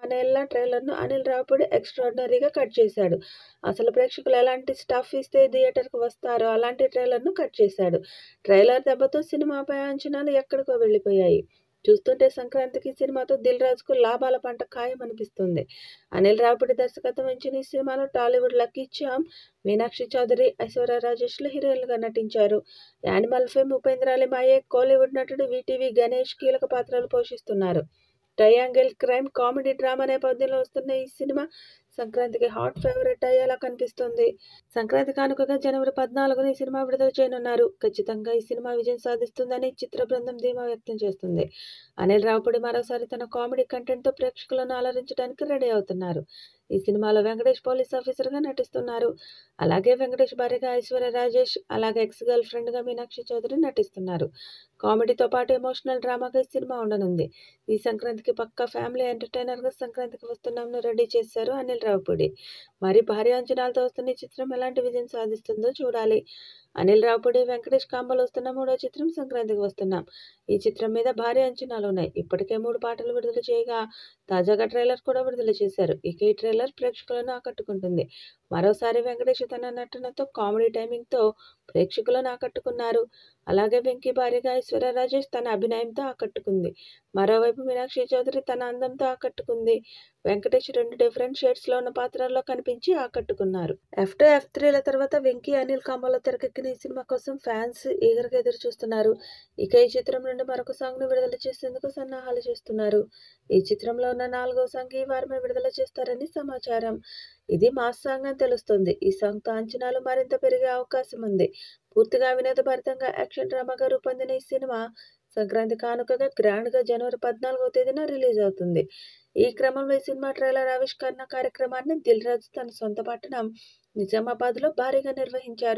అనేలా ట్రైలర్‌ను అనిల్ రావిపూడి ఎక్స్‌ట్రార్డినరీగా కట్ చేశాడు. అసలు ప్రేక్షకులు ఎలాంటి స్టఫ్ ఇస్తే థియేటర్‌కి వస్తారో అలాంటి ట్రైలర్‌ను కట్ చేశాడు. ట్రైలర్ దెబ్బతో సినిమాపై అంచనాలు ఎక్కడికో వెళ్ళిపోయాయి. చూస్తుంటే సంక్రాంతికి సినిమాతో 'దిల్ రాజు'కు లాభాల పంట ఖాయమనిపిస్తుంది. అనిల్ రావిపూడి దర్శకత్వం వహించిన ఈ సినిమాలో టాలీవుడ్ లక్కీ చార్మ్ మీనాక్షి చౌదరి, ఐశ్వర్య రాజేష్లు హీరోయిన్లుగా నటించారు. యానిమల్ ఫేమ్ ఉపేంద్ర లిమాయే, కోలీవుడ్ నటుడు వీటీవీ గణేష్ కీలక పాత్రలు పోషిస్తున్నారు. ట్రయాంగిల్ క్రైమ్ కామెడీ డ్రామా నేపథ్యంలో వస్తున్న ఈ సినిమా సంక్రాంతికి హాట్ ఫేవరెట్ అయ్యేలా కనిపిస్తోంది. సంక్రాంతి కానుకగా జనవరి 14న ఈ సినిమా విడుదల చేయనున్నారు. ఖచ్చితంగా ఈ సినిమా విజయం సాధిస్తుందని చిత్ర బృందం ధీమా వ్యక్తం చేస్తుంది. అనిల్ రావిపూడి మరోసారి తన కామెడీ కంటెంట్తో ప్రేక్షకులను అలరించడానికి రెడీ అవుతున్నారు. ఈ సినిమాలో వెంకటేష్ పోలీస్ ఆఫీసర్గా నటిస్తున్నారు. అలాగే వెంకటేష్ భార్యగా ఐశ్వర్య రాజేష్, అలాగే ఎక్స్ గర్ల్ ఫ్రెండ్గా మీనాక్షి చౌదరి నటిస్తున్నారు. కామెడీతో పాటు ఎమోషనల్ డ్రామాగా ఈ సినిమా ఉండనుంది. ఈ సంక్రాంతికి పక్కా ఫ్యామిలీ ఎంటర్టైనర్గా సంక్రాంతికి వస్తున్నాంను రెడీ చేశారు అనిల్ రావిపూడి. మరి భారీ అంచనాలతో వస్తున్న ఈ చిత్రం ఎలాంటి విజయం సాధిస్తుందో చూడాలి. అనిల్ రావిపూడి, వెంకటేష్ కాంబోలో వస్తున్న మూడో చిత్రం సంక్రాంతికి వస్తున్నాం. ఈ చిత్రం మీద భారీ అంచనాలున్నాయి. ఇప్పటికే 3 పాటలు విడుదల చేయగా తాజాగా ట్రైలర్ కూడా విడుదల చేశారు. ఇక ఈ ట్రైలర్ ప్రేక్షకులను ఆకట్టుకుంటుంది. మరోసారి వెంకటేష్ తన నటనతో, కామెడీ టైమింగ్తో ప్రేక్షకులను ఆకట్టుకున్నారు. అలాగే వెంకీ భార్యగా ఐశ్వర్య రాజేష్ తన అభినయంతో ఆకట్టుకుంది. మరోవైపు మీనాక్షి చౌదరి తన అందంతో ఆకట్టుకుంది. వెంకటేష్ 2 డిఫరెంట్ షేడ్స్లో ఉన్న పాత్రల్లో కనిపించి ఆకట్టుకున్నారు. F2, F3ల తర్వాత వెంకీ, అనిల్ కాంబోలో తెరకెక్కిన ఈ సినిమా కోసం ఫ్యాన్స్ ఈగర్గా ఎదురు చూస్తున్నారు. ఇక ఈ చిత్రం నుండి మరొక సాంగ్ను విడుదల చేసేందుకు సన్నాహాలు చేస్తున్నారు. ఈ చిత్రంలో ఉన్న 4వ సాంగ్ ఈ వారమే విడుదల చేస్తారని సమాచారం. ఇది మాస్ సాంగ్ అని తెలుస్తోంది. ఈ సాంగ్తో అంచనాలు మరింత పెరిగే అవకాశం ఉంది. పూర్తిగా వినోదభరితంగా యాక్షన్ డ్రామాగా రూపొందిన ఈ సినిమా సంక్రాంతి కానుకగా గ్రాండ్గా జనవరి 14వ తేదీన రిలీజ్ అవుతుంది. ఈ క్రమంలో ఈ సినిమా ట్రైలర్ ఆవిష్కరణ కార్యక్రమాన్ని దిల్ రాజు తన సొంత పట్టణం నిజామాబాద్లో భారీగా నిర్వహించారు.